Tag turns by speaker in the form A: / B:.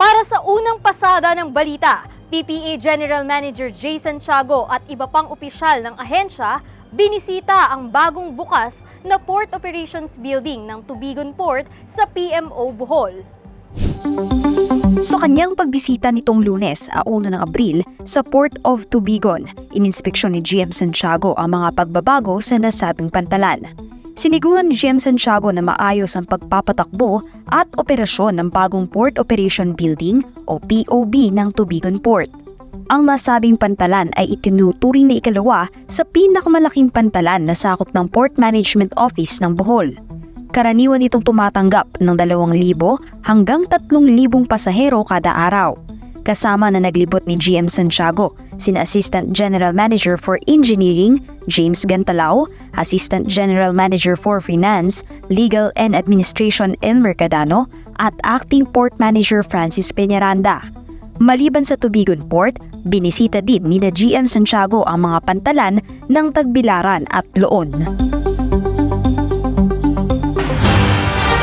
A: Para sa unang pasada ng balita, PPA General Manager Jason Tiago at iba pang opisyal ng ahensya binisita ang bagong bukas na Port Operations Building ng Tubigon Port sa PMO Bohol.
B: Sa kanyang pagbisita nitong Lunes, 1 ng Abril, sa Port of Tubigon, ininspeksyon ni GM Santiago ang mga pagbabago sa nasabing pantalan. Siniguran ni GM Santiago na maayos ang pagpapatakbo at operasyon ng bagong Port Operation Building o POB ng Tubigon Port. Ang nasabing pantalan ay itinuturing na ikalawa sa pinakamalaking pantalan na sakop ng Port Management Office ng Bohol. Karaniwan itong tumatanggap ng 2,000 hanggang 3,000 pasahero kada araw. Kasama na naglibot ni GM Santiago, sina Assistant General Manager for Engineering, James Gantalao, Assistant General Manager for Finance, Legal and Administration, Elmer Cadano, at Acting Port Manager Francis Peñaranda. Maliban sa Tubigon Port, binisita din ni GM Santiago ang mga pantalan ng Tagbilaran at Loon.